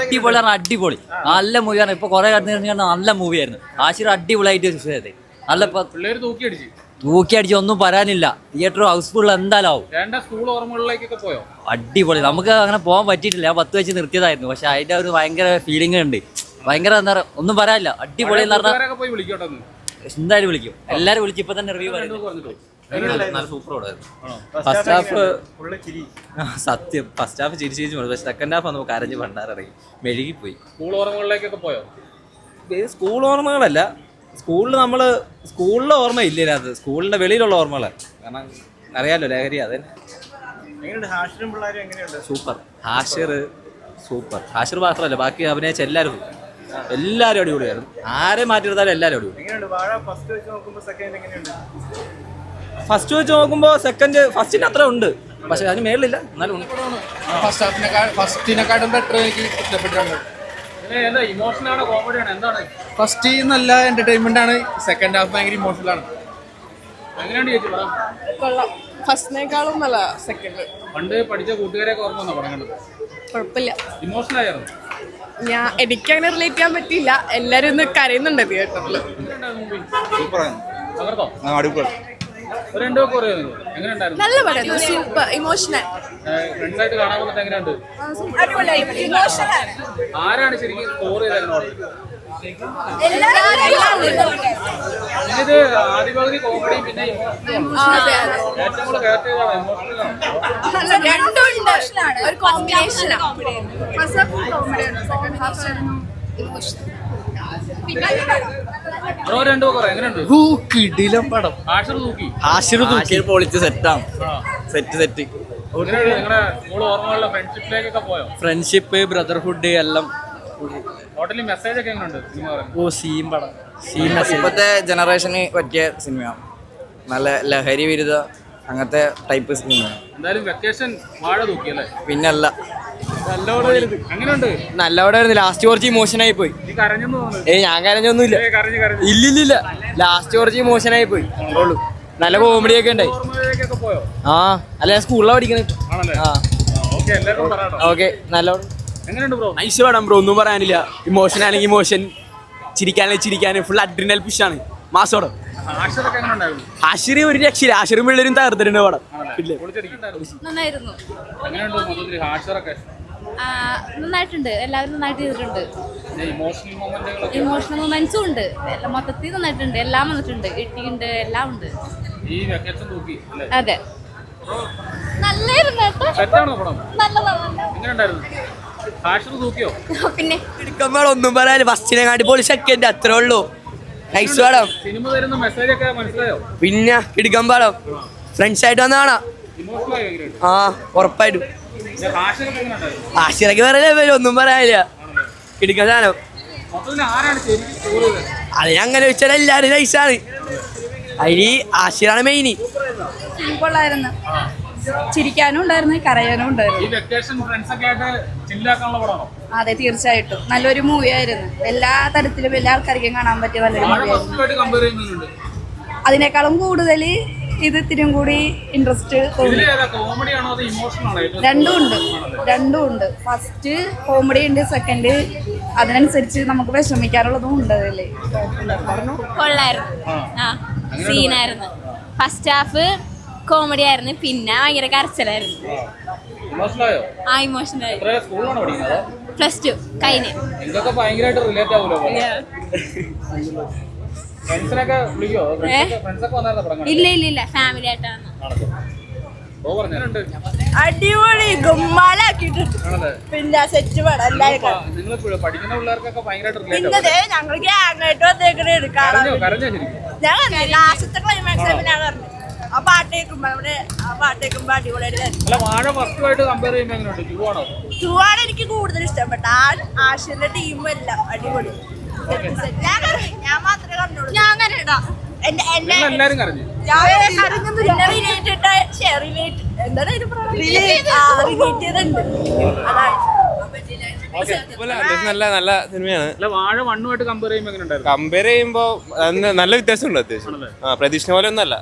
അടിപൊളി നല്ല മൂവിയാണ്. ഇപ്പൊ കുറെ നല്ല മൂവിയായിരുന്നു. ആശിർ അടിപൊളിയായിട്ട് നല്ല തൂക്കി അടിച്ച് ഒന്നും പറയാനില്ല. തിയേറ്റർ ഹൗസ്ഫുൾ എന്തായാലും അടിപൊളി. നമുക്ക് അങ്ങനെ പോകാൻ പറ്റിയിട്ടില്ല. ഞാൻ 10 വെച്ച് നിർത്തിയതായിരുന്നു. പക്ഷെ അതിന്റെ ഒരു ഭയങ്കര ഫീലിംഗ് ഉണ്ട്. ഭയങ്കര എന്താ പറയാ, ഒന്നും പറയാനില്ല. അടിപൊളി എന്ന് പറഞ്ഞാൽ എന്തായാലും വിളിക്കും. എല്ലാരും വിളിക്കും. ഇപ്പൊ തന്നെ റിവ്യൂ നല്ല സൂപ്പർ ഓടായിരുന്നു. ഫസ്റ്റ് ഹാഫ് സത്യം ഫസ്റ്റ് ഹാഫ് ചിരിച്ചു. പക്ഷെ സെക്കൻഡ് ഹാഫ് നമുക്ക് കരഞ്ഞ് ഭണ്ടാറിറങ്ങി മെഴുകിപ്പോയി. സ്കൂൾ ഓർമ്മകളല്ല, സ്കൂളിലെ ഓർമ്മ ഇല്ല ഇതിനകത്ത്. സ്കൂളിന്റെ വെളിയിലുള്ള ഓർമ്മകളാണ്. കാരണം അറിയാലോ ലഹരി. അത് സൂപ്പർ. ഹാഷിർ സൂപ്പർ. ഹാഷിർ മാത്രമല്ല, ബാക്കി അഭിനയിച്ച എല്ലാവരും അടിപൊളിയായിരുന്നു. ആരെ മാറ്റിയെടുത്താലും എല്ലാവരും അടിപൊളി. ഫസ്റ്റ് വെച്ച് നോക്കുമ്പോൾ സെക്കൻഡ് ഫസ്റ്റിന് അത്ര ഉണ്ട്, പക്ഷെ അതിന് മേളിലില്ല. എന്നാലും ഫസ്റ്റ് നല്ല എന്റർടൈൻമെന്റ് ആണ്. സെക്കൻഡ് ഹാഫ് ഭയങ്കര ഇമോഷണൽ ആണ്. ഫസ്റ്റിനേക്കാളും നല്ല സെക്കൻഡ്. പണ്ട് പഠിച്ച കൂട്ടുകാരെയൊക്കെ ഓർമ്മ വന്നോ പടം കണ്ടത്? കുഴപ്പമില്ല. ഇമോഷണൽ ആയിരുന്നു. എനിക്കങ്ങനെ റിലേറ്റ് ചെയ്യാൻ പറ്റിയില്ല. എല്ലാരും ഒന്ന് കരയുന്നുണ്ട് തിയേറ്ററിൽ. നല്ല പടം, സൂപ്പർ ഇമോഷണൽ. ആരാണ് ശരിക്കും സ്കോർ ചെയ്തത്? ഇത് ആദ്യ പകുതി കോമഡി പിന്നെ ഫ്രണ്ട്ഷിപ്പ് ബ്രദർഹുഡ് എല്ലാം. ഇപ്പോഴത്തെ ജനറേഷന് പറ്റിയ സിനിമയാണ്. നല്ല ലഹരി വിരുദ്ധ അങ്ങനത്തെ ടൈപ്പ് സിനിമ. പിന്നല്ല നല്ലോടെ ലാസ്റ്റ് കുറച്ച് ഇമോഷനായി പോയി. ഞാൻ കരഞ്ഞൊന്നുമില്ല. ഇല്ലില്ല, ലാസ്റ്റ് കുറച്ച് ഇമോഷനായി പോയി. നല്ല കോമഡി ഒക്കെ ഉണ്ടായി. അല്ല ഞാൻ സ്കൂളിലാണ് പഠിക്കണേ. ഓക്കെ നല്ലോണം നൈസ് പടം ബ്രോ. ഒന്നും പറയാനില്ല. ഇമോഷൻ ആണെങ്കിൽ ഇമോഷൻ, ചിരിക്കാണെങ്കിൽ ചിരിക്കാൻ. Full adrenal ഫിഷാണ്. മാസോടം. ആശിറി ഒരു രക്ഷയില്ല. ആശിറും പിള്ളേരും തകർത്തിട്ടുണ്ട് പടം. നന്നായിരുന്നു. നന്നായിട്ടുണ്ട്. എല്ലാവരും നന്നായിട്ട് ചെയ്തിട്ടുണ്ട്. ഇമോഷണൽ മൊമെന്റ്സും ഉണ്ട്. മൊത്തത്തിൽ നന്നായിട്ടുണ്ട്. എല്ലാം വന്നിട്ടുണ്ട്. ഇട്ടിയുണ്ട്, എല്ലാം ഉണ്ട്. അതെ നല്ലായിരുന്നു. പിന്നെ ഒന്നും പറയാൻ ഫസ്റ്റിനെക്കാട്ടി പോലും സെക്കൻഡ് അത്രേ ഉള്ളൂ. നൈസ് പടം. പിന്നെ കിടക്കാൻ പടം. ഫ്രണ്ട്സ് ആയിട്ട് വന്നാണോ? ഉറപ്പായിട്ടും. ആശിറൊക്കെ പറയാൻ ഒന്നും പറയാനില്ല. കിടക്കാൻ സാധനം. അത് അങ്ങനെ വെച്ചാൽ എല്ലാരും നൈസാണ്. അതിന് ആശിറാണ് മെയിന്. കൊള്ളായിരുന്നു. ചിരിക്കാനും ഉണ്ടായിരുന്നു, കരയാനും ഉണ്ടായിരുന്നു. അതെ തീർച്ചയായിട്ടും നല്ലൊരു മൂവി ആയിരുന്നു. എല്ലാ തരത്തിലും എല്ലാ ആൾക്കാർക്കും കാണാൻ പറ്റിയ നല്ലൊരു മൂവിയായിരുന്നു. അതിനേക്കാളും കൂടുതൽ ഇത് ഇത്തിരിയും കൂടി ഇൻട്രസ്റ്റ് തോന്നി. രണ്ടും ഉണ്ട്. ഫസ്റ്റ് കോമഡി ഉണ്ട്, സെക്കൻഡ് അതിനനുസരിച്ച് നമുക്ക് വിഷമിക്കാനുള്ളതും ഉണ്ട്. അതല്ലേ കൊള്ളായിരുന്നു. സീനായിരുന്നു. ഫസ്റ്റ് ഹാഫ് കോമഡി ആയിരുന്നു, പിന്നെ ഭയങ്കര കരച്ചിലായിരുന്നു. ഇമോഷണൽ. +2 കഴിഞ്ഞ്. ഇല്ല ഫാമിലി ആയിട്ടാണ്. അടിപൊളി ഗുമ്മാലാക്കിട്ടുണ്ട്. പിന്നെ സെറ്റ് പടം എല്ലാവരും. പിന്നെ ഞങ്ങൾ ഗ്യാങ്ങായിട്ട് വന്നേക്കണേ എടുക്കാം. ഞാൻ ലാസ്റ്റത്തെ ക്ലൈമാക്സ് ഞാൻ പറഞ്ഞു. ആ പാട്ട് കേൾക്കുമ്പോ അടിപൊളിയായിട്ട്. ടൂവാണ് എനിക്ക് കൂടുതൽ ഇഷ്ടപ്പെട്ട. ആഷിന്റെ ടീമും എല്ലാം അടിപൊളി. ഞാൻ മാത്രമേ കണ്ടോളൂ. ഞാൻ അങ്ങനെ ഇടാം. റിലേറ്റ് ചെയ്തിട്ടുണ്ട്. അതാണ് നല്ല നല്ല സിനിമയാണ്. വാഴ 1 കമ്പയർ ചെയ്യുമ്പോൾ എങ്ങനെ ഉണ്ടായിരുന്നു? കമ്പയർ ചെയ്യുമ്പോൾ നല്ല വ്യത്യാസമുണ്ട് അത്യാവശ്യം. പ്രതീക്ഷിച്ച പോലെ ഒന്നല്ല.